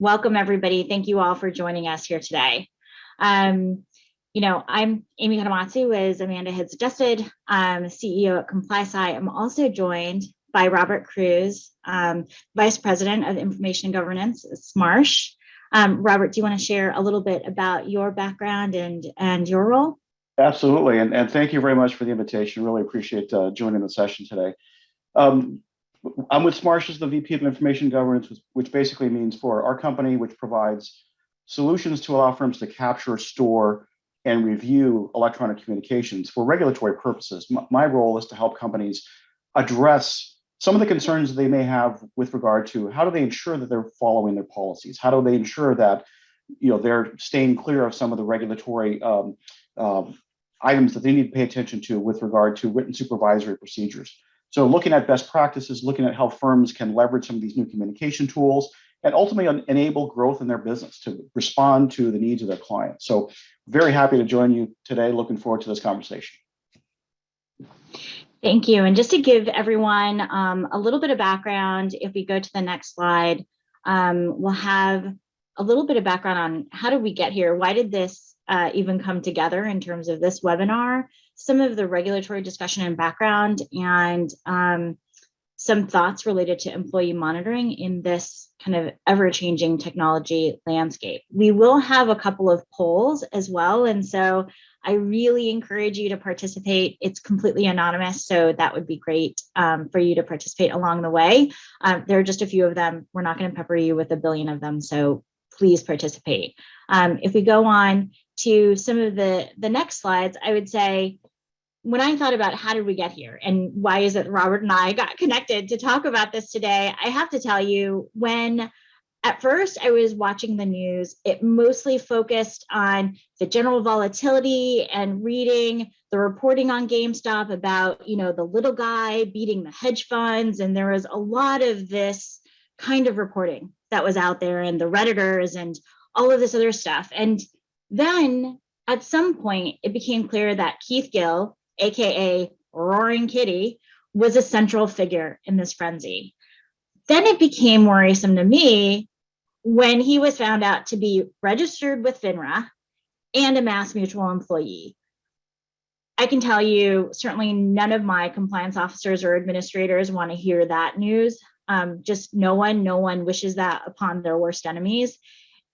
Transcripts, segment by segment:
Welcome, everybody. Thank you all for joining us here today. I'm Amy Kadomatsu, as Amanda had suggested, CEO at ComplySci. I'm also joined by Robert Cruz, Vice President of Information and Governance at Smarsh. Robert, do you want to share a little bit about your background and your role? Absolutely, and thank you very much for the invitation. Really appreciate joining the session today. I'm with Smarsh as the VP of Information Governance, which basically means for our company, which provides solutions to allow firms to capture, store, and review electronic communications for regulatory purposes. My role is to help companies address some of the concerns they may have with regard to how do they ensure that they're following their policies? How do they ensure that they're staying clear of some of the regulatory items that they need to pay attention to with regard to written supervisory procedures. So looking at best practices, looking at how firms can leverage some of these new communication tools and ultimately enable growth in their business to respond to the needs of their clients. So very happy to join you today. Looking forward to this conversation. Thank you. And just to give everyone a little bit of background, if we go to the next slide, we'll have a little bit of background on how did we get here? Why did this even come together in terms of this webinar? Some of the regulatory discussion and background, and some thoughts related to employee monitoring in this kind of ever-changing technology landscape. We will have a couple of polls as well, and so I really encourage you to participate. It's completely anonymous, so that would be great for you to participate along the way. There are just a few of them. We're not going to pepper you with a billion of them, so please participate. If we go on to some of the next slides, I would say, when I thought about how did we get here and why is it Robert and I got connected to talk about this today, I have to tell you, when at first I was watching the news, it mostly focused on the general volatility and reading the reporting on GameStop about, the little guy beating the hedge funds. And there was a lot of this kind of reporting that was out there, and the Redditors and all of this other stuff. And then at some point, it became clear that Keith Gill, AKA Roaring Kitty, was a central figure in this frenzy. Then it became worrisome to me when he was found out to be registered with FINRA and a MassMutual employee. I can tell you, certainly none of my compliance officers or administrators want to hear that news. Just no one wishes that upon their worst enemies.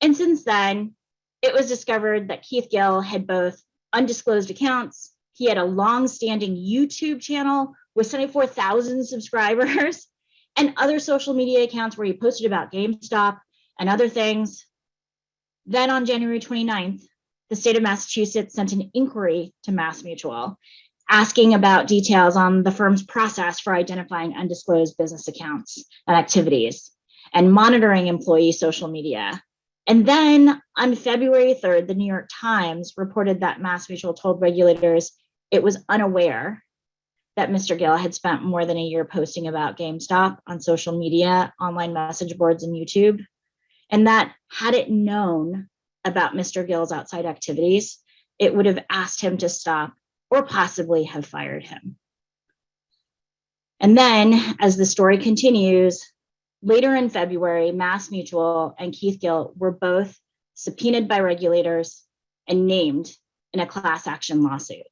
And since then, it was discovered that Keith Gill had both undisclosed accounts. He had a long-standing YouTube channel with 74,000 subscribers and other social media accounts where he posted about GameStop and other things. Then on January 29th, the state of Massachusetts sent an inquiry to MassMutual asking about details on the firm's process for identifying undisclosed business accounts and activities and monitoring employee social media. And then on February 3rd, the New York Times reported that MassMutual told regulators it was unaware that Mr. Gill had spent more than a year posting about GameStop on social media, online message boards, and YouTube. And that had it known about Mr. Gill's outside activities, it would have asked him to stop or possibly have fired him. And then, as the story continues, later in February, MassMutual and Keith Gill were both subpoenaed by regulators and named in a class action lawsuit.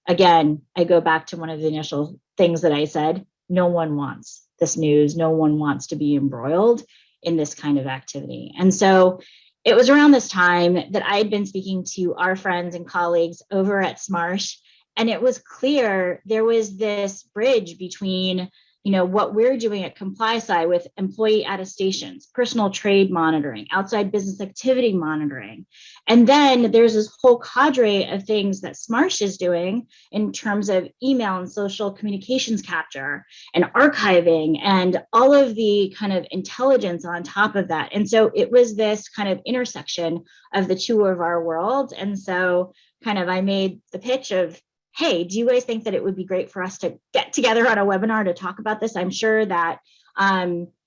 Again, I go back to one of the initial things that I said. No one wants this news. No one wants to be embroiled in this kind of activity. And so it was around this time that I had been speaking to our friends and colleagues over at Smarsh, and it was clear there was this bridge between what we're doing at ComplySci with employee attestations, personal trade monitoring, outside business activity monitoring. And then there's this whole cadre of things that Smarsh is doing in terms of email and social communications capture and archiving and all of the kind of intelligence on top of that. And so it was this kind of intersection of the two of our worlds. And so I made the pitch of, hey, do you guys think that it would be great for us to get together on a webinar to talk about this? I'm sure that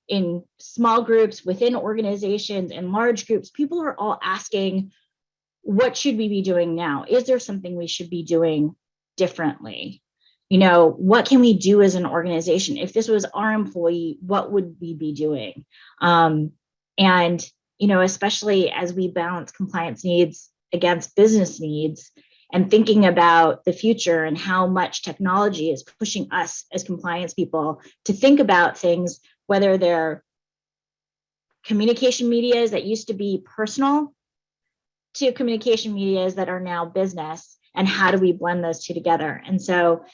in small groups, within organizations, and large groups, people are all asking, what should we be doing now? Is there something we should be doing differently? What can we do as an organization? If this was our employee, what would we be doing? And especially as we balance compliance needs against business needs and thinking about the future and how much technology is pushing us as compliance people to think about things, whether they're communication medias that used to be personal to communication medias that are now business, and how do we blend those two together. And so,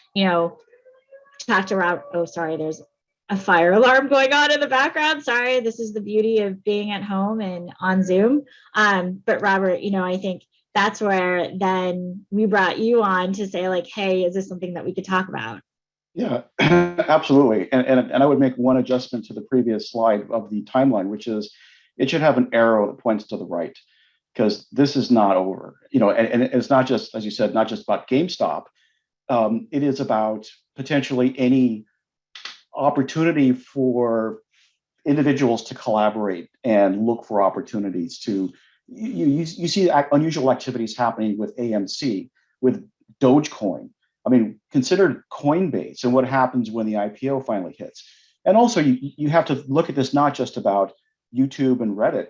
talk to Rob. Oh, sorry, there's a fire alarm going on in the background. Sorry, this is the beauty of being at home and on Zoom. But Robert, I think that's where then we brought you on to say like, hey, is this something that we could talk about? Yeah, absolutely. And I would make one adjustment to the previous slide of the timeline, which is it should have an arrow that points to the right, because this is not over. And it's not just, as you said, not just about GameStop. It is about potentially any opportunity for individuals to collaborate and look for opportunities to. You see unusual activities happening with AMC, with Dogecoin. I mean, consider Coinbase and what happens when the IPO finally hits. And also, you have to look at this not just about YouTube and Reddit.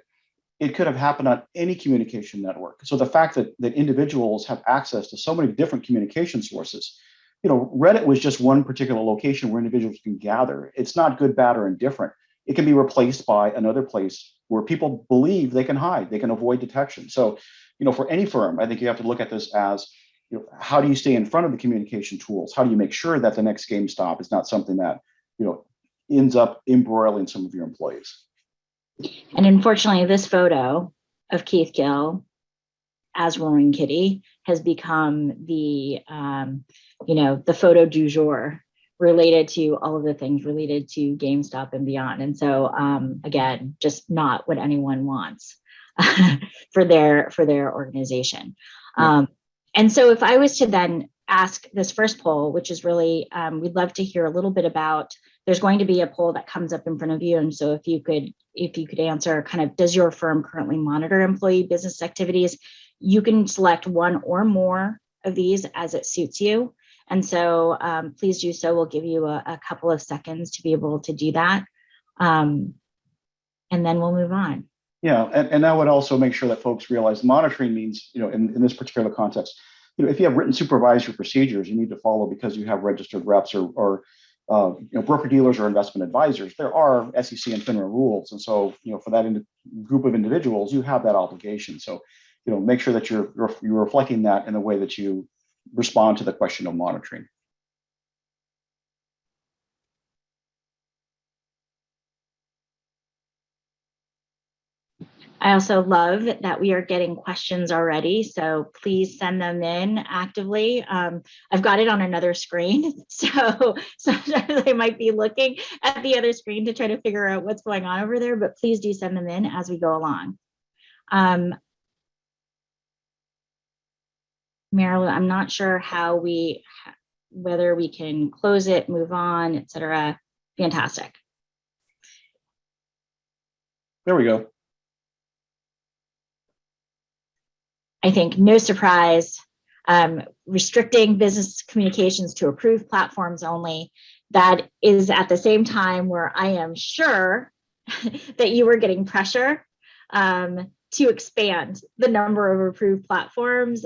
It could have happened on any communication network. So the fact that individuals have access to so many different communication sources, Reddit was just one particular location where individuals can gather. It's not good, bad, or indifferent. It can be replaced by another place where people believe they can hide, they can avoid detection. So, for any firm, I think you have to look at this as, how do you stay in front of the communication tools? How do you make sure that the next GameStop is not something that, ends up embroiling some of your employees? And unfortunately, this photo of Keith Gill as Roaring Kitty has become the photo du jour related to all of the things related to GameStop and beyond. And so, again, just not what anyone wants for their organization. And so if I was to then ask this first poll, which is really, we'd love to hear a little bit about, there's going to be a poll that comes up in front of you. And so if you could answer kind of, does your firm currently monitor employee business activities? You can select one or more of these as it suits you. And so please do so. We'll give you a couple of seconds to be able to do that. And then we'll move on. Yeah, and that would also make sure that folks realize monitoring means, in this particular context, if you have written supervisory procedures you need to follow because you have registered reps or broker dealers or investment advisors, there are SEC and FINRA rules. And so, for that group of individuals, you have that obligation. So, make sure that you're reflecting that in the way that you respond to the question of monitoring. I also love that we are getting questions already, so please send them in actively. I've got it on another screen, so sometimes I might be looking at the other screen to try to figure out what's going on over there, but please do send them in as we go along. Marilyn, I'm not sure whether we can close it, move on, etc. Fantastic. There we go. I think no surprise, restricting business communications to approved platforms only. That is at the same time where I am sure that you were getting pressure to expand the number of approved platforms,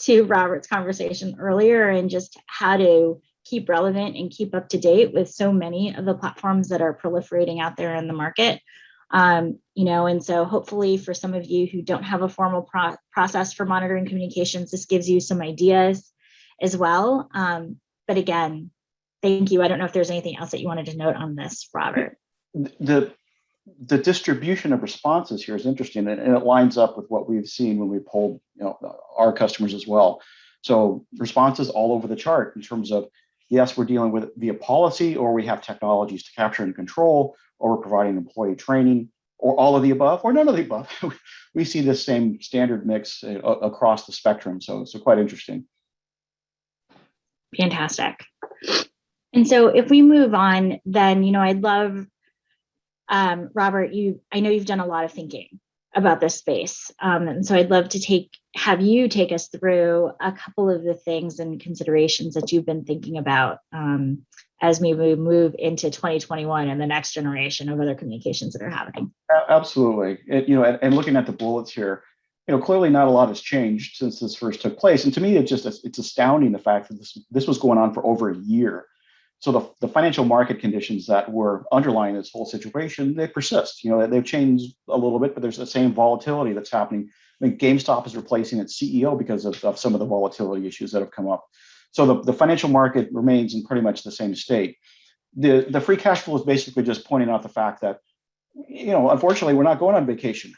to Robert's conversation earlier, and just how to keep relevant and keep up to date with so many of the platforms that are proliferating out there in the market. And so hopefully for some of you who don't have a formal process for monitoring communications, this gives you some ideas as well. But again, thank you. I don't know if there's anything else that you wanted to note on this, Robert. The distribution of responses here is interesting, and it lines up with what we've seen when we polled our customers as well. So responses all over the chart in terms of, yes, we're dealing with via policy, or we have technologies to capture and control, or we're providing employee training, or all of the above, or none of the above. We see this same standard mix across the spectrum. So quite interesting. Fantastic. And so if we move on, then, I'd love, Robert, I know you've done a lot of thinking about this space. And so I'd love to have you take us through a couple of the things and considerations that you've been thinking about as we move into 2021 and the next generation of other communications that are happening. Absolutely. And looking at the bullets here, clearly not a lot has changed since this first took place. And to me, it's astounding the fact that this was going on for over a year. So the financial market conditions that were underlying this whole situation, they persist. They've changed a little bit, but there's the same volatility that's happening. I mean, GameStop is replacing its CEO because of some of the volatility issues that have come up. So the financial market remains in pretty much the same state. The free cash flow is basically just pointing out the fact that, unfortunately, we're not going on vacation.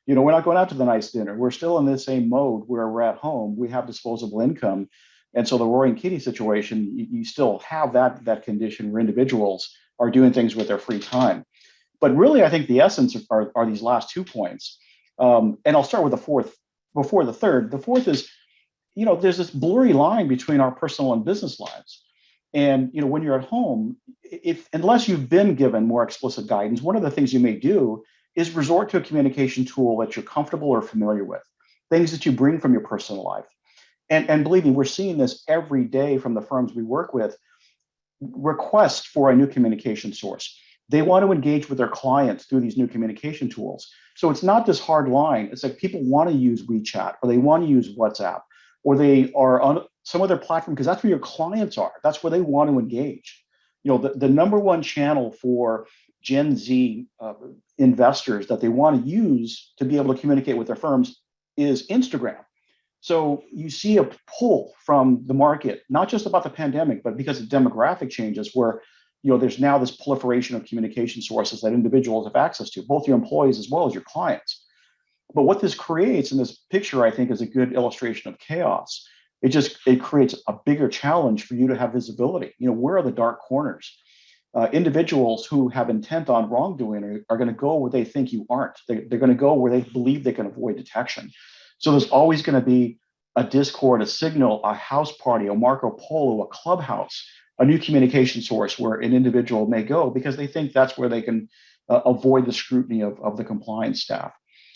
We're not going out to the nice dinner. We're still in the same mode where we're at home. We have disposable income. And so the roaring kitty situation, you still have that condition where individuals are doing things with their free time. But really, I think the essence are these last 2 points. And I'll start with the fourth before the third. The fourth is, there's this blurry line between our personal and business lives. And when you're at home, unless you've been given more explicit guidance, one of the things you may do is resort to a communication tool that you're comfortable or familiar with, things that you bring from your personal life. And believe me, we're seeing this every day from the firms we work with, requests for a new communication source. They want to engage with their clients through these new communication tools. So it's not this hard line. It's like people want to use WeChat, or they want to use WhatsApp, or they are on some other platform because that's where your clients are. That's where they want to engage. The number one channel for Gen Z investors that they want to use to be able to communicate with their firms is Instagram. So you see a pull from the market, not just about the pandemic, but because of demographic changes where, there's now this proliferation of communication sources that individuals have access to, both your employees as well as your clients. But what this creates in this picture, I think, is a good illustration of chaos. It creates a bigger challenge for you to have visibility. Where are the dark corners? Individuals who have intent on wrongdoing are going to go where they think you aren't. They're going to go where they believe they can avoid detection. So there's always going to be a Discord, a Signal, a house party, a Marco Polo, a Clubhouse, a new communication source where an individual may go because they think that's where they can avoid the scrutiny of the compliance staff.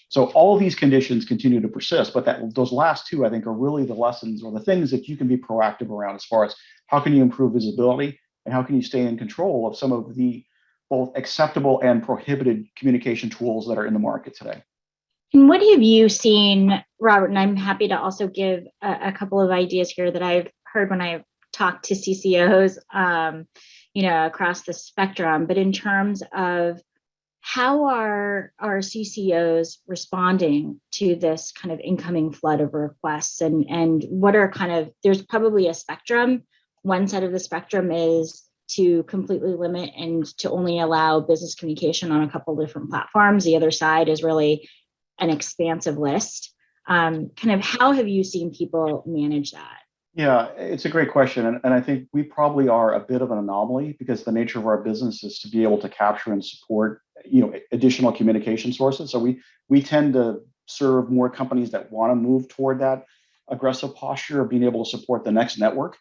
So all of these conditions continue to persist, but those last two, I think, are really the lessons or the things that you can be proactive around as far as how can you improve visibility and how can you stay in control of some of the both acceptable and prohibited communication tools that are in the market today. And what have you seen, Robert? And I'm happy to also give a couple of ideas here that I've heard when I've talked to CCOs, across the spectrum. But in terms of how are CCOs responding to this kind of incoming flood of requests, and what are there's probably a spectrum. One side of the spectrum is to completely limit and to only allow business communication on a couple of different platforms. The other side is really an expansive list. How have you seen people manage that? Yeah, it's a great question. And I think we probably are a bit of an anomaly because the nature of our business is to be able to capture and support, additional communication sources. So we tend to serve more companies that want to move toward that aggressive posture of being able to support the next network.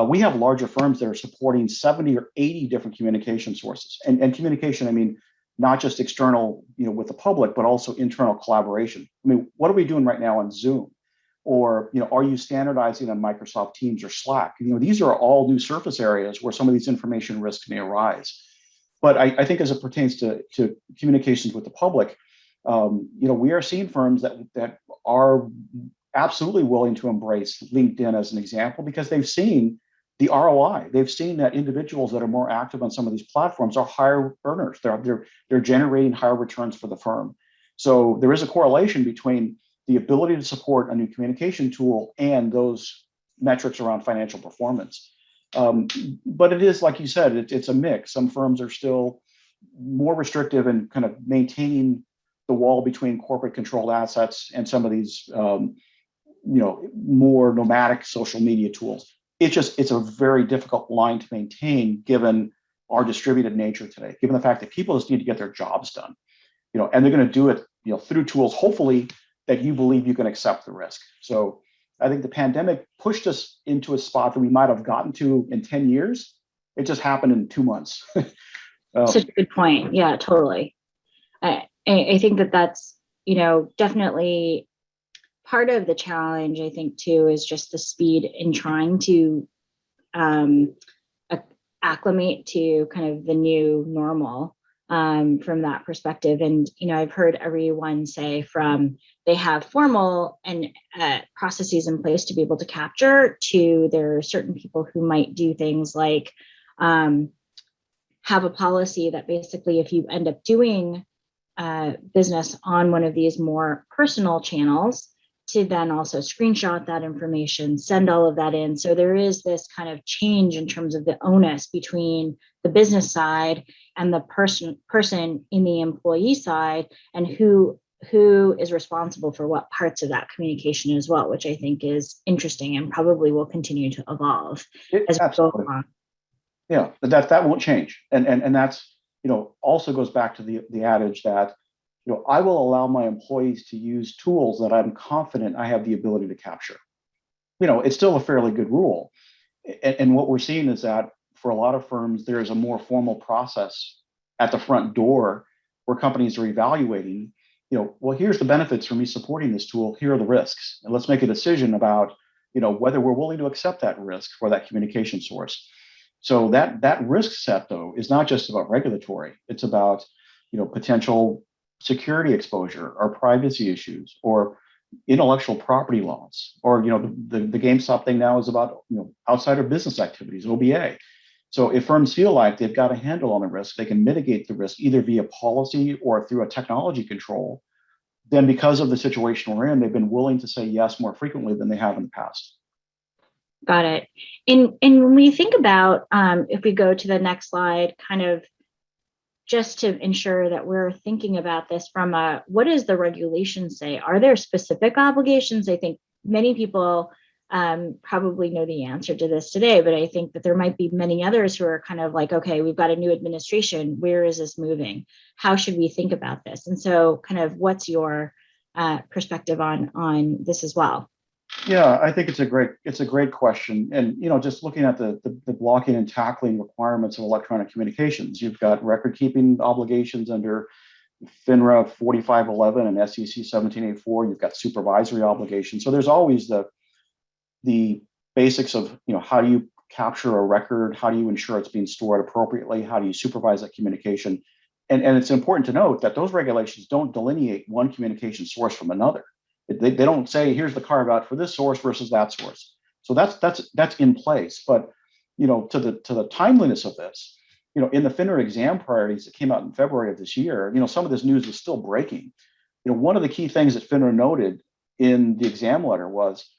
We have larger firms that are supporting 70 or 80 different communication sources. And communication, I mean, not just external, with the public, but also internal collaboration. I mean, what are we doing right now on Zoom? Or, are you standardizing on Microsoft Teams or Slack? These are all new surface areas where some of these information risks may arise. But I think as it pertains to communications with the public, we are seeing firms that are absolutely willing to embrace LinkedIn as an example because they've seen the ROI. They've seen that individuals that are more active on some of these platforms are higher earners. They're generating higher returns for the firm. So there is a correlation between the ability to support a new communication tool and those metrics around financial performance. But it is, like you said, it's a mix. Some firms are still more restrictive and kind of maintaining the wall between corporate controlled assets and some of these, more nomadic social media tools. It's a very difficult line to maintain given our distributed nature today, given the fact that people just need to get their jobs done, and they're going to do it, through tools, hopefully, that you believe you can accept the risk. So I think the pandemic pushed us into a spot that we might have gotten to in 10 years. It just happened in 2 months. Such a good point. Yeah, totally. I think that's, definitely part of the challenge, I think, too, is just the speed in trying to acclimate to kind of the new normal from that perspective. And, I've heard everyone say from they have formal and processes in place to be able to capture, to there are certain people who might do things like have a policy that basically if you end up doing business on one of these more personal channels, to then also screenshot that information, send all of that in. So there is this kind of change in terms of the onus between the business side and the person in the employee side, and who is responsible for what parts of that communication as well, which I think is interesting and probably will continue to evolve as we go along. Yeah, that won't change. And that's, also goes back to the adage that, I will allow my employees to use tools that I'm confident I have the ability to capture. It's still a fairly good rule. And what we're seeing is that for a lot of firms, there's a more formal process at the front door where companies are evaluating, well, here's the benefits for me supporting this tool. Here are the risks. And let's make a decision about, whether we're willing to accept that risk for that communication source. So that risk set, though, is not just about regulatory. It's about, potential security exposure or privacy issues or intellectual property laws, or the GameStop thing now is about outsider business activities, OBA. So if firms feel like they've got a handle on the risk, they can mitigate the risk either via policy or through a technology control. Then because of the situation we're in, they've been willing to say yes more frequently than they have in the past. Got it. And when we think about, if we go to the next slide, kind of just to ensure that we're thinking about this from what does the regulation say? Are there specific obligations? I think many people probably know the answer to this today, but I think that there might be many others who are kind of like, okay, we've got a new administration. Where is this moving? How should we think about this? And so kind of what's your perspective on this as well? Yeah, I think it's a great question. And, just looking at the blocking and tackling requirements of electronic communications, you've got record keeping obligations under FINRA 4511 and SEC 1784. You've got supervisory obligations. So there's always the basics of, how do you capture a record? How do you ensure it's being stored appropriately? How do you supervise that communication? And it's important to note that those regulations don't delineate one communication source from another. They don't say, here's the carve out for this source versus that source. So that's in place. But to the timeliness of this, in the FINRA exam priorities that came out in February of this year, some of this news was still breaking. One of the key things that FINRA noted in the exam letter was,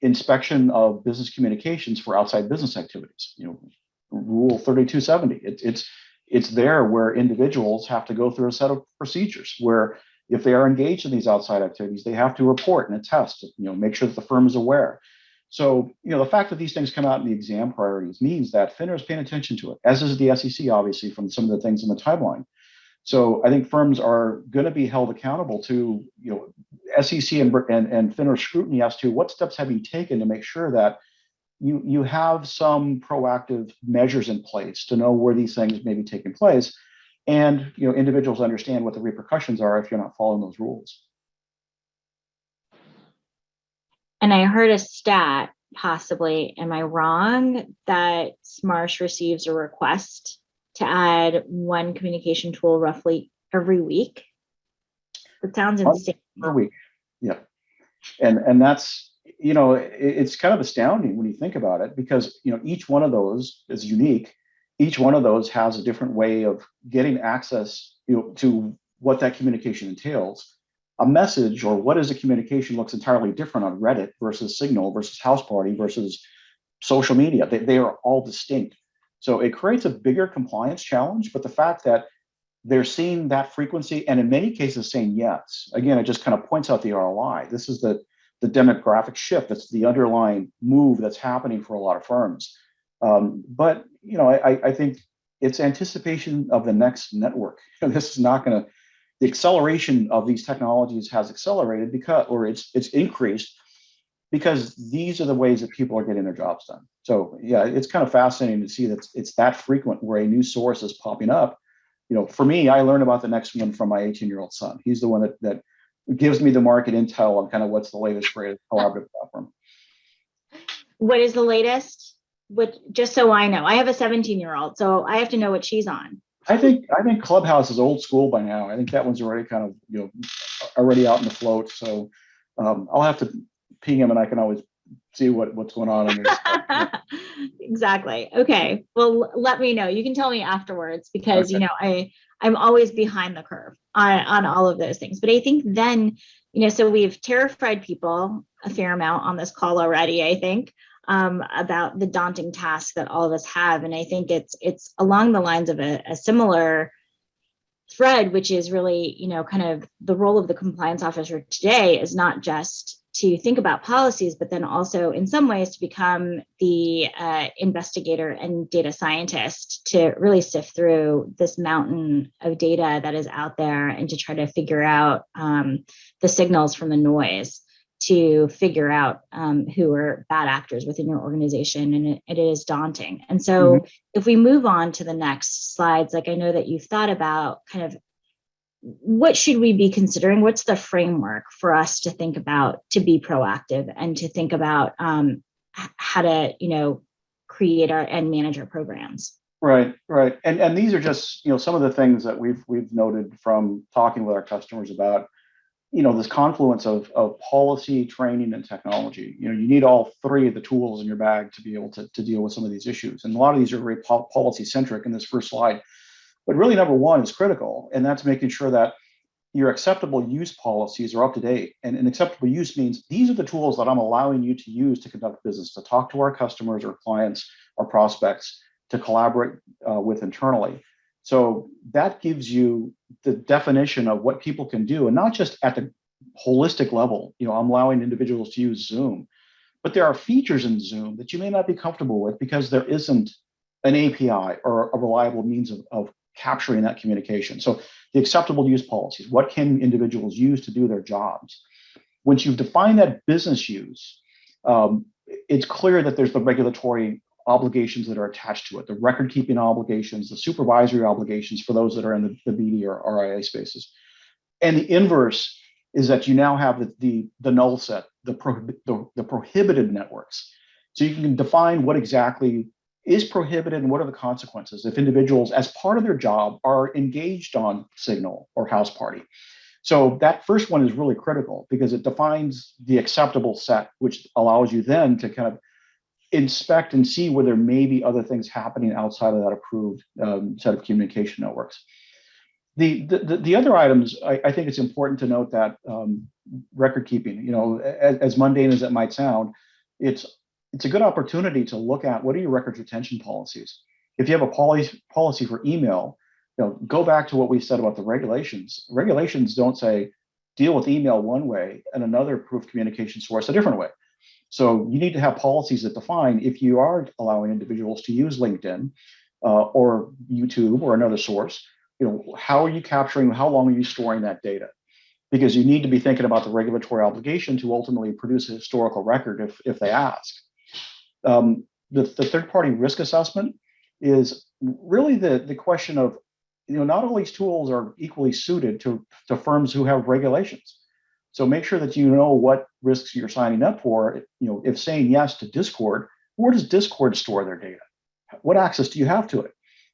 inspection of business communications for outside business activities. Rule 3270. It's there where individuals have to go through a set of procedures where, if they are engaged in these outside activities, they have to report and attest, make sure that the firm is aware. So, the fact that these things come out in the exam priorities means that FINRA is paying attention to it, as is the SEC, obviously, from some of the things in the timeline. So I think firms are going to be held accountable to, SEC and FINRA scrutiny as to what steps have you taken to make sure that you have some proactive measures in place to know where these things may be taking place. And individuals understand what the repercussions are if you're not following those rules. And I heard a stat, possibly, am I wrong, that Smarsh receives a request to add one communication tool roughly every week? It sounds insane. Per week, yeah. And that's, it's kind of astounding when you think about it, because each one of those is unique. Each one of those has a different way of getting access, to what that communication entails. A message or what is a communication looks entirely different on Reddit versus Signal versus House Party versus social media. They are all distinct. So it creates a bigger compliance challenge. But the fact that they're seeing that frequency and in many cases saying yes, again, it just kind of points out the ROI. This is the demographic shift. That's the underlying move that's happening for a lot of firms. But I think it's anticipation of the next network. This is not going to. The acceleration of these technologies has accelerated it's increased because these are the ways that people are getting their jobs done. So yeah, it's kind of fascinating to see that it's that frequent where a new source is popping up. For me, I learn about the next one from my 18-year-old son. He's the one that gives me the market intel on kind of what's the latest, greatest collaborative platform. What is the latest what, just so I know, I have a 17-year-old, so I have to know what she's on. I think Clubhouse is old school by now. I think that one's already kind of already out in the float. So I'll have to ping him, and I can always see what's going on in there. Exactly. Okay. Well, let me know. You can tell me afterwards because Okay. I'm always behind the curve on all of those things. But I think then, so we've terrified people a fair amount on this call already, I think, about the daunting task that all of us have. And I think it's along the lines of a similar thread, which is really, kind of the role of the compliance officer today is not just to think about policies, but then also in some ways to become the investigator and data scientist to really sift through this mountain of data that is out there and to try to figure out the signals from the noise, to figure out who are bad actors within your organization. And it is daunting. And so if we move on to the next slides, like I know that you've thought about kind of what should we be considering? What's the framework for us to think about to be proactive and to think about how to, create our and manage our programs? Right. And these are just some of the things that we've noted from talking with our customers about this confluence of policy, training, and technology. You need all three of the tools in your bag to be able to deal with some of these issues. And a lot of these are very policy centric in this first slide. But really, number one is critical, and that's making sure that your acceptable use policies are up to date. And an acceptable use means these are the tools that I'm allowing you to use to conduct business, to talk to our customers or clients or prospects, to collaborate with internally. So that gives you the definition of what people can do, and not just at the holistic level. I'm allowing individuals to use Zoom, but there are features in Zoom that you may not be comfortable with because there isn't an API or a reliable means of capturing that communication. So the acceptable use policies, what can individuals use to do their jobs? Once you've defined that business use, it's clear that there's the regulatory obligations that are attached to it, the record keeping obligations, the supervisory obligations for those that are in the BD or RIA spaces. And the inverse is that you now have the null set, the prohibited networks. So you can define what exactly is prohibited and what are the consequences if individuals, as part of their job, are engaged on Signal or House Party. So that first one is really critical because it defines the acceptable set, which allows you then to kind of inspect and see where there may be other things happening outside of that approved set of communication networks. The other items, I think it's important to note that record keeping, as mundane as it might sound, it's a good opportunity to look at what are your records retention policies. If you have a policy for email, go back to what we said about the regulations. Regulations don't say deal with email one way and another approved communication source a different way. So you need to have policies that define if you are allowing individuals to use LinkedIn or YouTube or another source, how are you capturing, how long are you storing that data? Because you need to be thinking about the regulatory obligation to ultimately produce a historical record if they ask. The third-party risk assessment is really the question of, not all these tools are equally suited to firms who have regulations. So make sure that you know what risks you're signing up for. If saying yes to Discord, where does Discord store their data? What access do you have to it?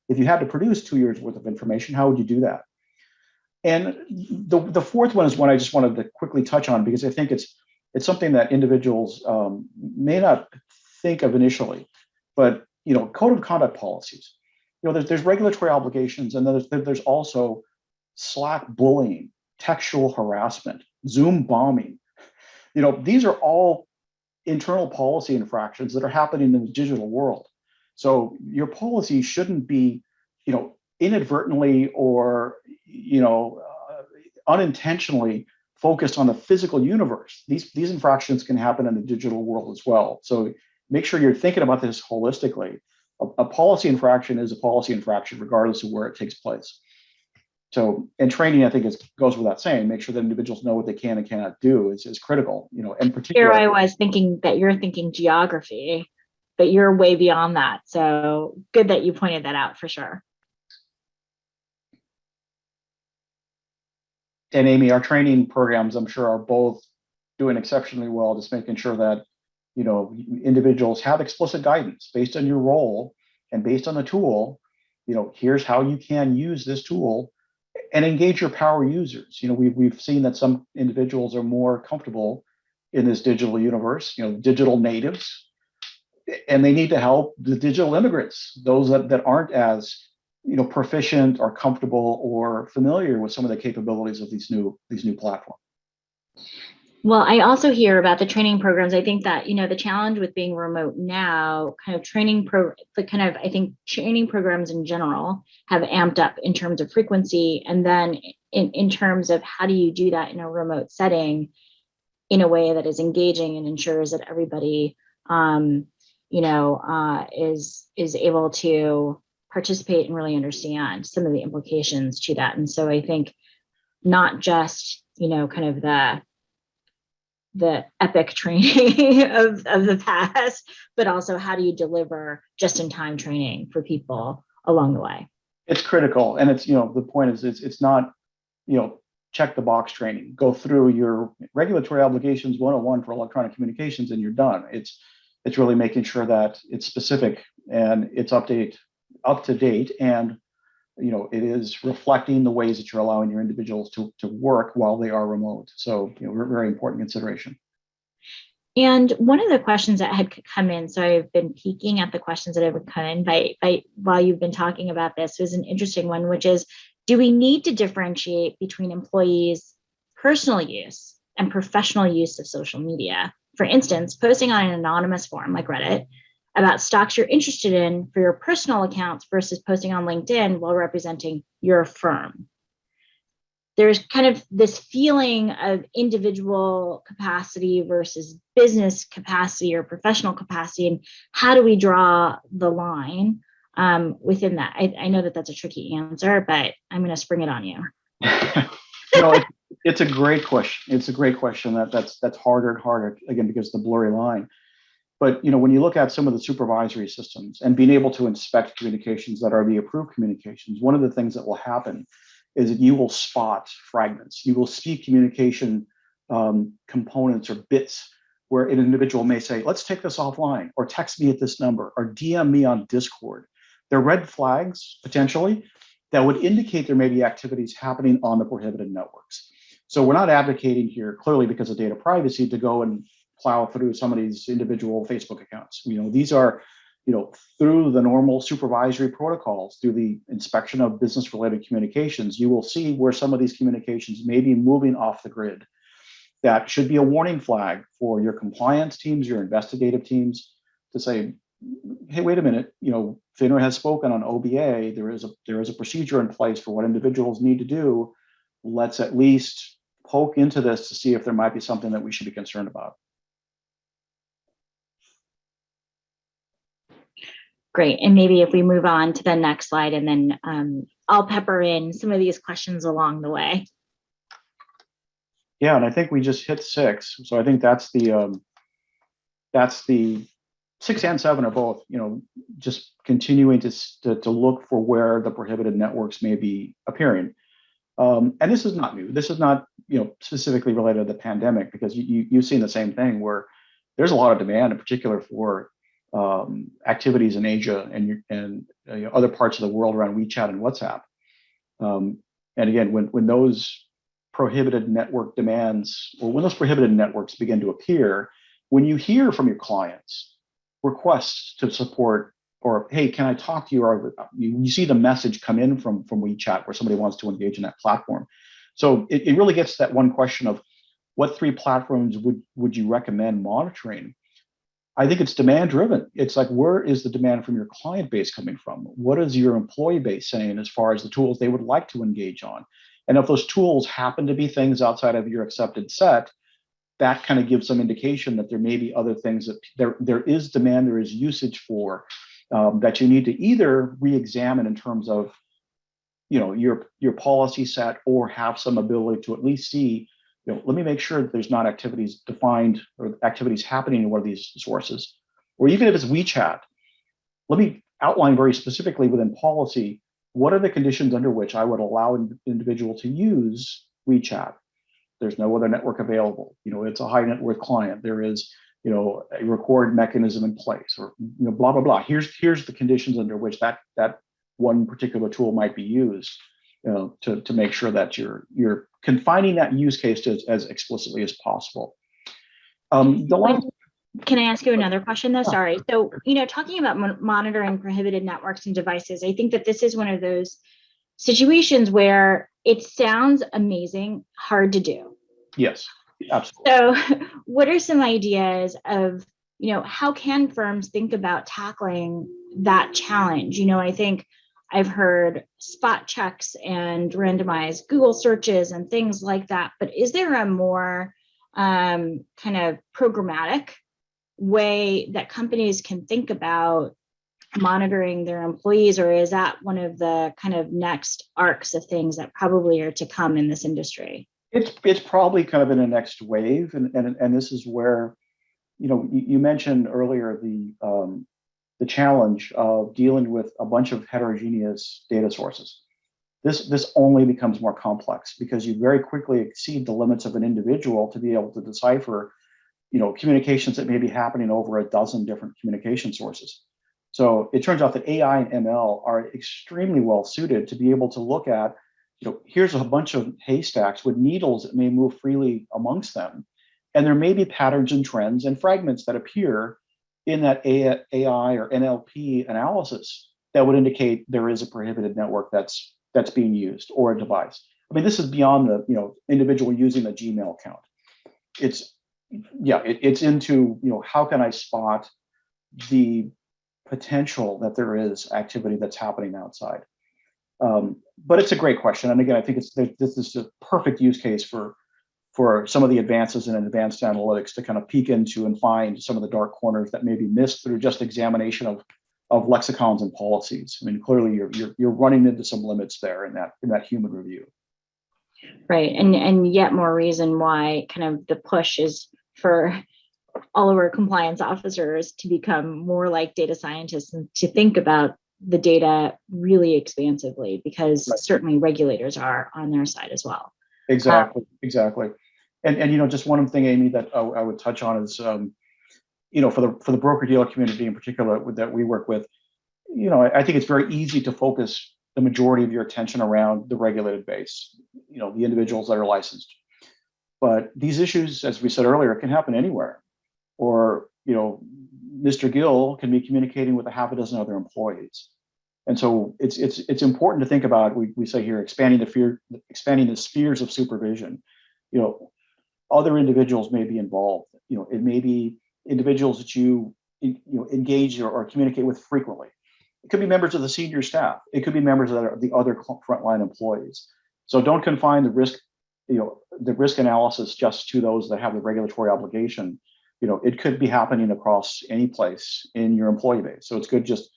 If you had to produce 2 years worth of information, how would you do that? And the fourth one is one I just wanted to quickly touch on because I think it's something that individuals may not think of initially, but code of conduct policies. There's regulatory obligations, and then there's also Slack bullying, textual harassment, Zoom bombing. These are all internal policy infractions that are happening in the digital world. So your policy shouldn't be, inadvertently or unintentionally focused on the physical universe. These infractions can happen in the digital world as well. So make sure you're thinking about this holistically. A policy infraction is a policy infraction, regardless of where it takes place. So, and training, I think, goes without saying. Make sure that individuals know what they can and cannot do is critical. In particular, here I was thinking that you're thinking geography, but you're way beyond that. So good that you pointed that out for sure. And Amy, our training programs, I'm sure, are both doing exceptionally well, just making sure that individuals have explicit guidance based on your role and based on the tool. Here's how you can use this tool and engage your power users. We've seen that some individuals are more comfortable in this digital universe, digital natives, and they need to help the digital immigrants, those that aren't as proficient or comfortable or familiar with some of the capabilities of these new platforms. Well, I also hear about the training programs. I think that, the challenge with being remote now, I think training programs in general have amped up in terms of frequency. And then in terms of how do you do that in a remote setting in a way that is engaging and ensures that everybody, is able to participate and really understand some of the implications to that. And so I think not just, kind of the epic training of the past, but also how do you deliver just-in-time training for people along the way? It's critical. And it's, the point is it's not, check the box training, go through your regulatory obligations 101 for electronic communications and you're done. It's really making sure that it's specific and it's up to date, and it is reflecting the ways that you're allowing your individuals to work while they are remote. So, very important consideration. And one of the questions that had come in, so I've been peeking at the questions that have come in by while you've been talking about this, was an interesting one, which is, do we need to differentiate between employees' personal use and professional use of social media? For instance, posting on an anonymous forum like Reddit about stocks you're interested in for your personal accounts versus posting on LinkedIn while representing your firm. There's kind of this feeling of individual capacity versus business capacity or professional capacity, and how do we draw the line within that? I know that that's a tricky answer, but I'm going to spring it on you. It's a great question. It's a great question. That's harder and harder, again, because of the blurry line. But when you look at some of the supervisory systems and being able to inspect communications that are the approved communications, one of the things that will happen is that you will spot fragments. You will see communication components or bits where an individual may say, let's take this offline, or text me at this number, or DM me on Discord. They're red flags, potentially, that would indicate there may be activities happening on the prohibited networks. So we're not advocating here, clearly because of data privacy, to go and plow through some of these individual Facebook accounts. These are, through the normal supervisory protocols, through the inspection of business-related communications, you will see where some of these communications may be moving off the grid. That should be a warning flag for your compliance teams, your investigative teams, to say, hey, wait a minute, FINRA has spoken on OBA. There is a procedure in place for what individuals need to do. Let's at least poke into this to see if there might be something that we should be concerned about. Great. And maybe if we move on to the next slide, and then I'll pepper in some of these questions along the way. Yeah, and I think we just hit 6. So I think that's the 6 and 7 are both, just continuing to look for where the prohibited networks may be appearing. And this is not new. This is not, specifically related to the pandemic, because you've seen the same thing where there's a lot of demand, in particular for activities in Asia and other parts of the world around WeChat and WhatsApp. And again, when those prohibited network demands, or when those prohibited networks begin to appear, when you hear from your clients requests to support, or hey, can I talk to you? Or you see the message come in from WeChat where somebody wants to engage in that platform. So it really gets to that one question of what 3 platforms would you recommend monitoring? I think it's demand driven. It's like, where is the demand from your client base coming from? What is your employee base saying as far as the tools they would like to engage on? And if those tools happen to be things outside of your accepted set, that kind of gives some indication that there may be other things that there is demand, there is usage for, that you need to either re-examine in terms of your policy set, or have some ability to at least see, let me make sure that there's not activities defined or activities happening in one of these sources. Or even if it's WeChat, let me outline very specifically within policy, what are the conditions under which I would allow an individual to use WeChat? There's no other network available. It's a high net worth client. There is a record mechanism in place, or blah blah blah. Here's the conditions under which that one particular tool might be used, to make sure that you're confining that use case to as explicitly as possible. The last. Can I ask you another question though? Sorry. So, talking about monitoring prohibited networks and devices, I think that this is one of those situations where it sounds amazing, hard to do. Yes, absolutely. So what are some ideas of, how can firms think about tackling that challenge? I think I've heard spot checks and randomized Google searches and things like that, but is there a more kind of programmatic way that companies can think about monitoring their employees, or is that one of the kind of next arcs of things that probably are to come in this industry? It's probably kind of in the next wave, and this is where, you mentioned earlier the challenge of dealing with a bunch of heterogeneous data sources. This only becomes more complex because you very quickly exceed the limits of an individual to be able to decipher communications that may be happening over a dozen different communication sources. So it turns out that AI and ML are extremely well suited to be able to look at, here's a bunch of haystacks with needles that may move freely amongst them. And there may be patterns and trends and fragments that appear in that AI or NLP analysis that would indicate there is a prohibited network that's being used, or a device. I mean, this is beyond the individual using the Gmail account. It's into, how can I spot the potential that there is activity that's happening outside? But it's a great question. And again, I think this is a perfect use case for some of the advances in advanced analytics to kind of peek into and find some of the dark corners that may be missed through just examination of lexicons and policies. I mean, clearly you're running into some limits there in that human review. Right. And yet more reason why kind of the push is for all of our compliance officers to become more like data scientists and to think about the data really expansively, because certainly regulators are on their side as well. Exactly. And just one thing, Amy, that I would touch on is, for the broker dealer community in particular that we work with, I think it's very easy to focus the majority of your attention around the regulated base, the individuals that are licensed. But these issues, as we said earlier, can happen anywhere. Or, Mr. Gill can be communicating with a half a dozen other employees. And so it's important to think about, we say here, expanding the spheres of supervision. Other individuals may be involved. It may be individuals that you engage or communicate with frequently. It could be members of the senior staff. It could be members of the other frontline employees. So don't confine the risk analysis just to those that have the regulatory obligation. It could be happening across any place in your employee base. So it's good just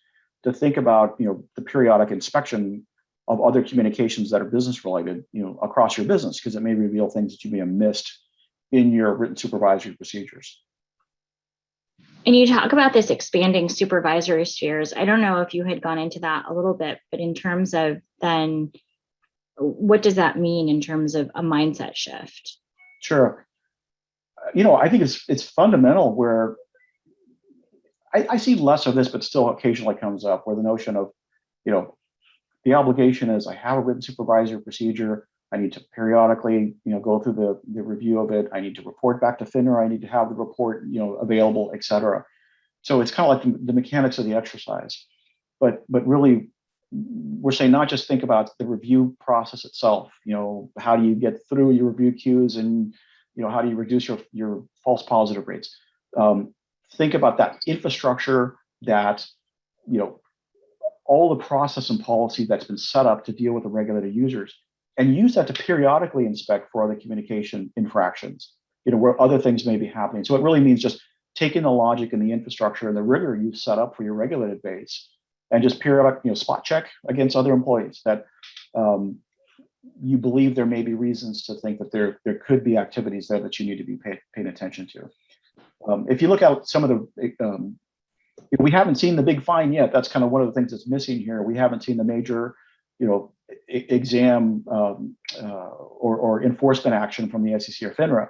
to think about, the periodic inspection of other communications that are business related, across your business, because it may reveal things that you may have missed in your written supervisory procedures. And you talk about this expanding supervisory spheres. I don't know if you had gone into that a little bit, but in terms of then, what does that mean in terms of a mindset shift? Sure. I think it's fundamental where I see less of this, but still occasionally comes up, where the notion of, the obligation is, I have a written supervisory procedure. I need to periodically, go through the review of it. I need to report back to FINRA. I need to have the report, available, et cetera. So it's kind of like the mechanics of the exercise. But really, we're saying not just think about the review process itself. How do you get through your review queues, and how do you reduce your false positive rates? Think about that infrastructure, that all the process and policy that's been set up to deal with the regulated users, and use that to periodically inspect for other communication infractions, where other things may be happening. So it really means just taking the logic and the infrastructure and the rigor you've set up for your regulated base, and just periodic, spot check against other employees that you believe there may be reasons to think that there could be activities there that you need to be paying attention to. If you look at some of the, we haven't seen the big fine yet. That's kind of one of the things that's missing here. We haven't seen the major, exam or enforcement action from the SEC or FINRA.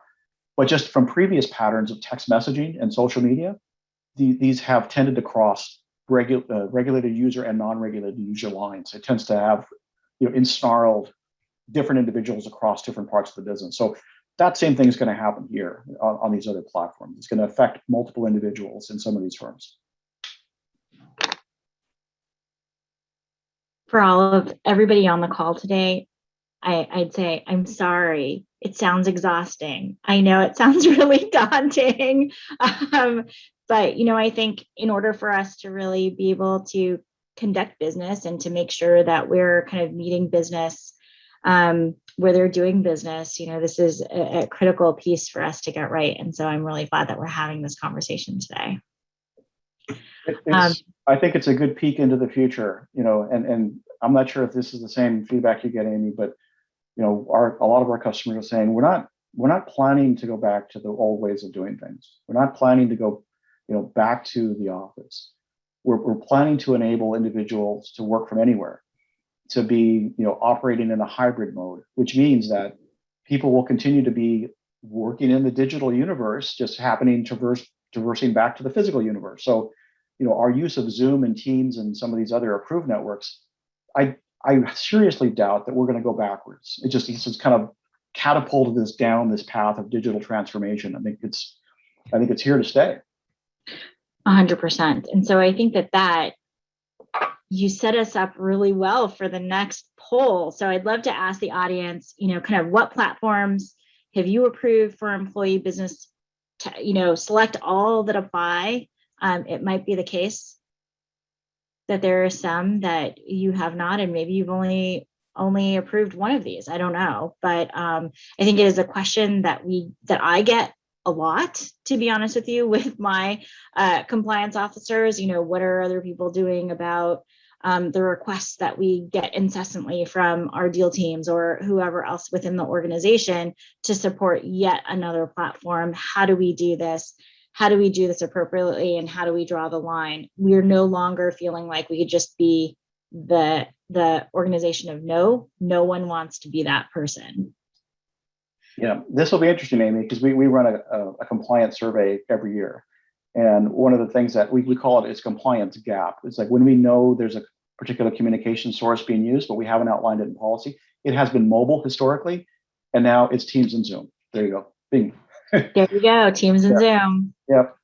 But just from previous patterns of text messaging and social media, these have tended to cross regulated user and non-regulated user lines. It tends to have, ensnarled different individuals across different parts of the business. So that same thing is going to happen here on these other platforms. It's going to affect multiple individuals in some of these firms. For all of everybody on the call today, I'd say, I'm sorry. It sounds exhausting. I know it sounds really daunting. But, I think in order for us to really be able to conduct business and to make sure that we're kind of meeting business where they're doing business, this is a critical piece for us to get right. And so I'm really glad that we're having this conversation today. I think it's a good peek into the future, and I'm not sure if this is the same feedback you get, Amy, but a lot of our customers are saying we're not planning to go back to the old ways of doing things. We're not planning to go, back to the office. We're planning to enable individuals to work from anywhere, to be, operating in a hybrid mode, which means that people will continue to be working in the digital universe, just traversing back to the physical universe. So, our use of Zoom and Teams and some of these other approved networks, I seriously doubt that we're going to go backwards. It's just kind of catapulted us down this path of digital transformation. I think it's here to stay. 100%. And so I think that you set us up really well for the next poll. So I'd love to ask the audience, kind of what platforms have you approved for employee business to, select all that apply. It might be the case that there are some that you have not, and maybe you've only approved one of these. I don't know, but I think it is a question that I get a lot, to be honest with you, with my compliance officers. What are other people doing about the requests that we get incessantly from our deal teams or whoever else within the organization to support yet another platform? How do we do this? How do we do this appropriately? And how do we draw the line? We're no longer feeling like we could just be the organization of no one wants to be that person. Yeah, this will be interesting, Amy, because we run a compliance survey every year. And one of the things that we call it is compliance gap. It's like when we know there's a particular communication source being used, but we haven't outlined it in policy. It has been mobile historically, and now it's Teams and Zoom. There you go. Bing. There you go, Teams and Zoom. Yep.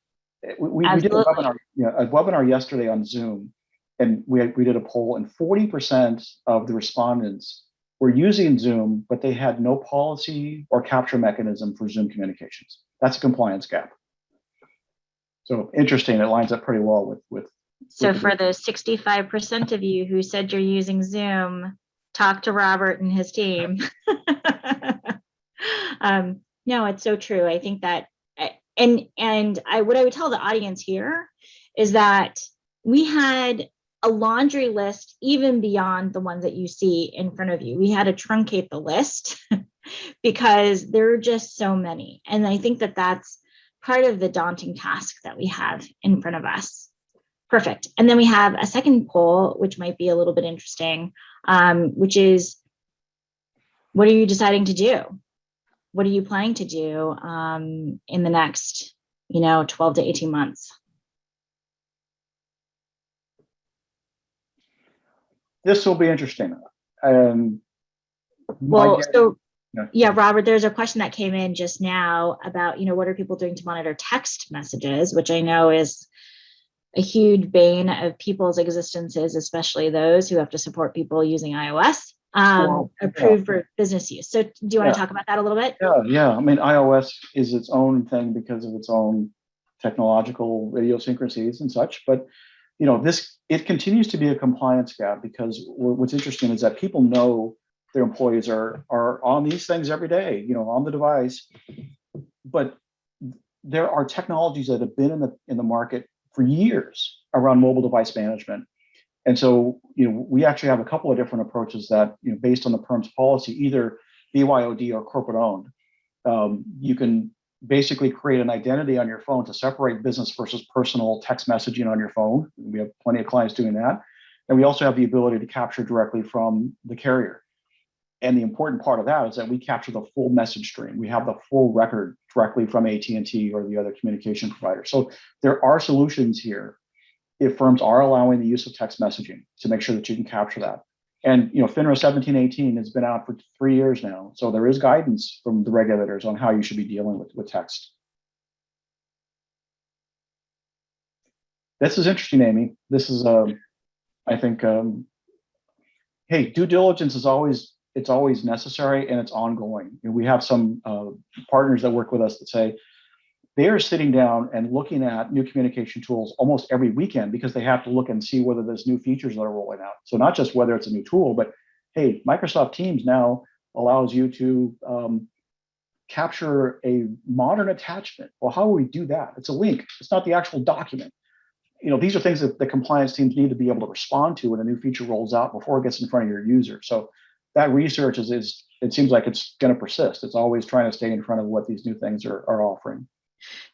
We did a webinar yesterday on Zoom, and we did a poll, and 40% of the respondents were using Zoom, but they had no policy or capture mechanism for Zoom communications. That's a compliance gap. So interesting. It lines up pretty well with So for the 65% of you who said you're using Zoom, talk to Robert and his team. No, it's so true. I think that, what I would tell the audience here is that we had a laundry list even beyond the ones that you see in front of you. We had to truncate the list because there are just so many. And I think that that's part of the daunting task that we have in front of us. Perfect. And then we have a second poll, which might be a little bit interesting, which is, what are you deciding to do? What are you planning to do in the next, 12 to 18 months? This will be interesting. Robert, there's a question that came in just now about, what are people doing to monitor text messages, which I know is a huge bane of people's existences, especially those who have to support people using iOS, approved for business use. So do you want to talk about that a little bit? Yeah. I mean, iOS is its own thing because of its own technological idiosyncrasies and such, but it continues to be a compliance gap because what's interesting is that people know their employees are on these things every day, on the device, but there are technologies that have been in the market for years around mobile device management. And so, we actually have a couple of different approaches that, based on the firm's policy, either BYOD or corporate owned, you can basically create an identity on your phone to separate business versus personal text messaging on your phone. We have plenty of clients doing that. And we also have the ability to capture directly from the carrier. And the important part of that is that we capture the full message stream. We have the full record directly from AT&T or the other communication provider. So there are solutions here if firms are allowing the use of text messaging to make sure that you can capture that. And FINRA 1718 has been out for 3 years now. So there is guidance from the regulators on how you should be dealing with text. This is interesting, Amy. This is, I think, hey, due diligence is always necessary and it's ongoing. We have some partners that work with us that say they are sitting down and looking at new communication tools almost every weekend because they have to look and see whether there's new features that are rolling out. So not just whether it's a new tool, but hey, Microsoft Teams now allows you to capture a modern attachment. Well, how do we do that? It's a link. It's not the actual document. These are things that the compliance teams need to be able to respond to when a new feature rolls out before it gets in front of your user. So that research is it seems like it's going to persist. It's always trying to stay in front of what these new things are offering.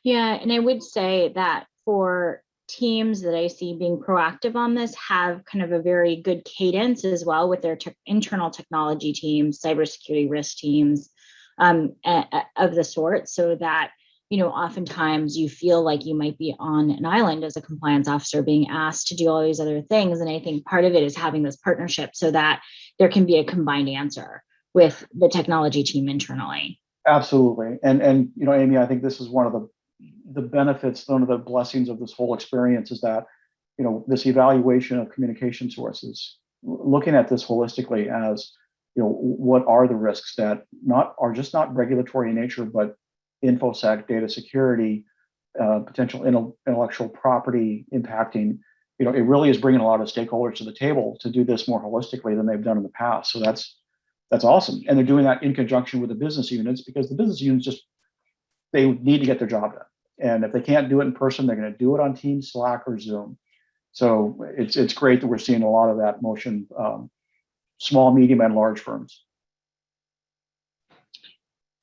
Yeah, and I would say that for teams that I see being proactive on this have kind of a very good cadence as well with their internal technology teams, cybersecurity risk teams of the sort, so that oftentimes you feel like you might be on an island as a compliance officer being asked to do all these other things. And I think part of it is having this partnership so that there can be a combined answer with the technology team internally. Absolutely. And Amy, I think this is one of the benefits, one of the blessings of this whole experience is that, this evaluation of communication sources, looking at this holistically as, what are the risks that are just not regulatory in nature, but InfoSec, data security, potential intellectual property impacting, it really is bringing a lot of stakeholders to the table to do this more holistically than they've done in the past. So that's awesome. And they're doing that in conjunction with the business units because the business units they need to get their job done. And if they can't do it in person, they're going to do it on Teams, Slack, or Zoom. So it's great that we're seeing a lot of that motion, small, medium, and large firms.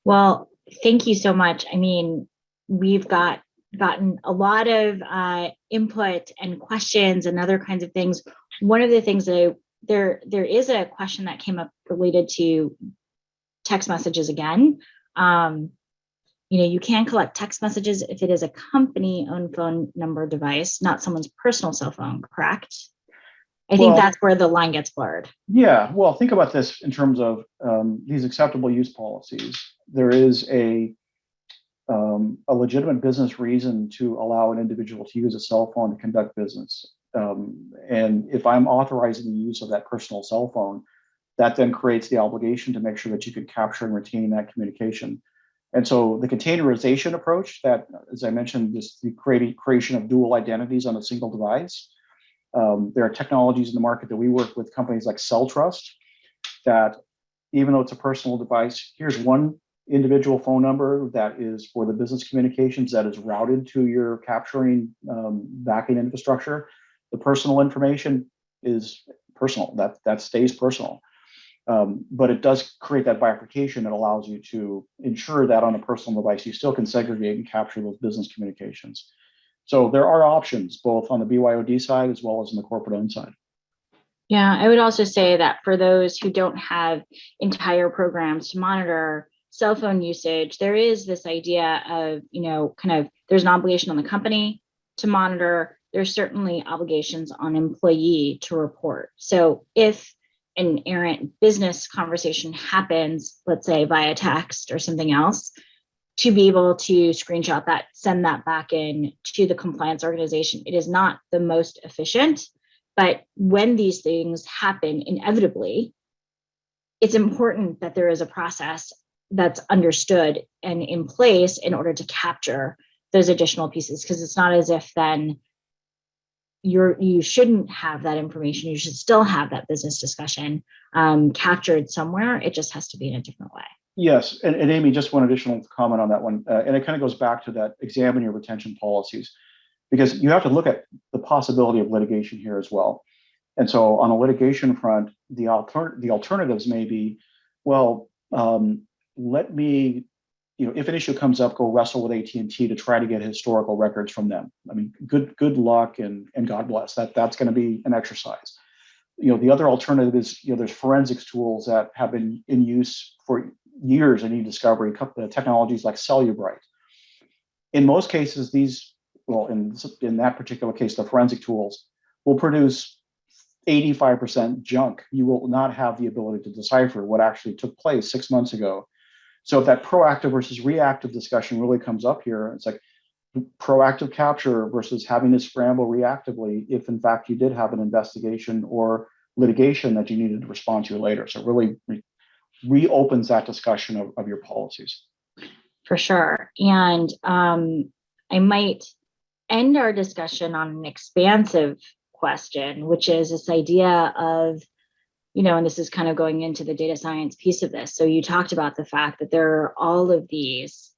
Well, thank you so much. I mean, we've gotten a lot of input and questions and other kinds of things. One of the things that there is a question that came up related to text messages again. You can collect text messages if it is a company-owned phone number device, not someone's personal cell phone, correct? I think that's where the line gets blurred. Yeah, well, think about this in terms of these acceptable use policies. There is a legitimate business reason to allow an individual to use a cell phone to conduct business. And if I'm authorizing the use of that personal cell phone, that then creates the obligation to make sure that you can capture and retain that communication. And so the containerization approach that, as I mentioned, is the creation of dual identities on a single device. There are technologies in the market that we work with companies like CellTrust that even though it's a personal device, here's one individual phone number that is for the business communications that is routed to your capturing backing infrastructure. The personal information is personal, that stays personal. But it does create that bifurcation that allows you to ensure that on a personal device, you still can segregate and capture those business communications. So there are options both on the BYOD side as well as on the corporate owned side. Yeah, I would also say that for those who don't have entire programs to monitor cell phone usage, there is this idea of, there's an obligation on the company to monitor. There's certainly obligations on employee to report. So if an errant business conversation happens, let's say via text or something else, to be able to screenshot that, send that back in to the compliance organization. It is not the most efficient, but when these things happen inevitably, it's important that there is a process that's understood and in place in order to capture those additional pieces, because it's not as if then you shouldn't have that information. You should still have that business discussion captured somewhere. It just has to be in a different way. Yes, and Amy, just one additional comment on that one, and it kind of goes back to that examine your retention policies, because you have to look at the possibility of litigation here as well. And so on a litigation front, the alternatives may be, well, let me, if an issue comes up, go wrestle with AT&T to try to get historical records from them. I mean, good luck and God bless. That's going to be an exercise. The other alternative is, there's forensics tools that have been in use for years in e-discovery, technologies like Cellubrite. In most cases, in that particular case, the forensic tools will produce 85% junk. You will not have the ability to decipher what actually took place 6 months ago. So if that proactive versus reactive discussion really comes up here, it's like proactive capture versus having to scramble reactively if in fact you did have an investigation or litigation that you needed to respond to later. So it really reopens that discussion of your policies. For sure. And I might end our discussion on an expansive question, which is this idea of, and this is kind of going into the data science piece of this. So you talked about the fact that there are all of these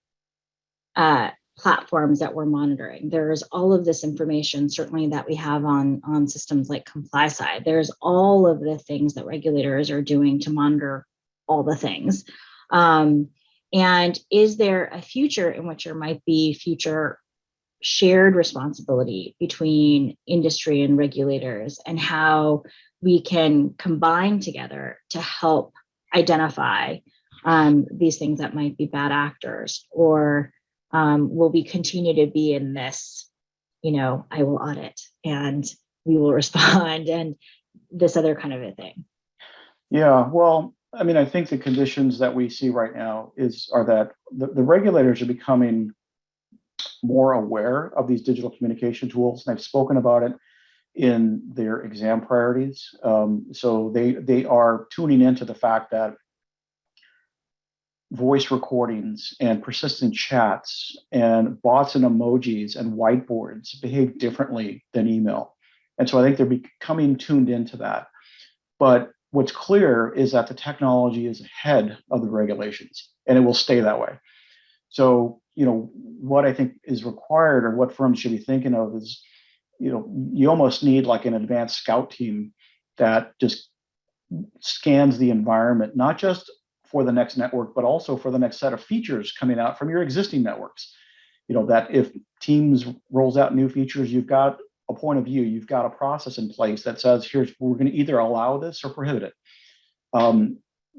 platforms that we're monitoring. There's all of this information, certainly that we have on systems like ComplySci. There's all of the things that regulators are doing to monitor all the things. And is there a future in which there might be future shared responsibility between industry and regulators, and how we can combine together to help identify these things that might be bad actors? Or will we continue to be in this, I will audit and we will respond and this other kind of a thing? Yeah, well, I think the conditions that we see right now are that the regulators are becoming more aware of these digital communication tools, and they've spoken about it in their exam priorities. So they are tuning into the fact that voice recordings and persistent chats and bots and emojis and whiteboards behave differently than email. And so I think they're becoming tuned into that. But what's clear is that the technology is ahead of the regulations, and it will stay that way. So, what I think is required, or what firms should be thinking of, is, you almost need like an advanced scout team that just scans the environment, not just for the next network, but also for the next set of features coming out from your existing networks. That if Teams rolls out new features, you've got a point of view, you've got a process in place that says, we're going to either allow this or prohibit it.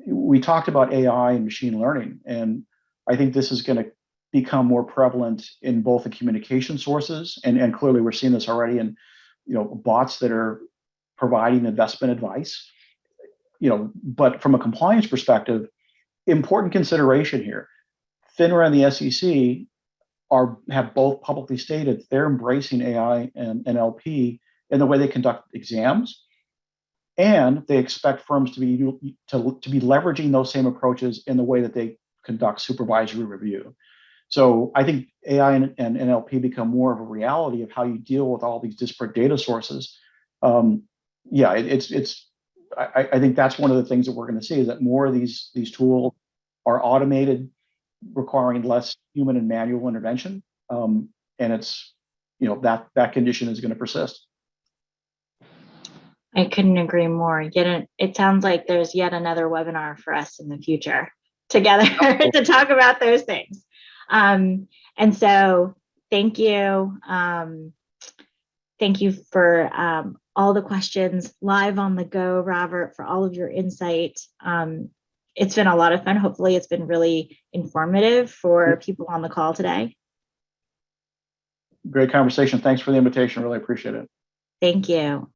We talked about AI and machine learning, and I think this is going to become more prevalent in both the communication sources, and clearly we're seeing this already in, bots that are providing investment advice. But from a compliance perspective, important consideration here: FINRA and the SEC have both publicly stated they're embracing AI and NLP in the way they conduct exams, and they expect firms to be leveraging those same approaches in the way that they conduct supervisory review. So I think AI and NLP become more of a reality of how you deal with all these disparate data sources. I think that's one of the things that we're going to see, is that more of these tools are automated, requiring less human and manual intervention, and it's that condition is going to persist. I couldn't agree more. It sounds like there's yet another webinar for us in the future together to talk about those things. And so thank you. Thank you for all the questions live on the go, Robert, for all of your insight. It's been a lot of fun. Hopefully it's been really informative for people on the call today. Great conversation. Thanks for the invitation. Really appreciate it. Thank you.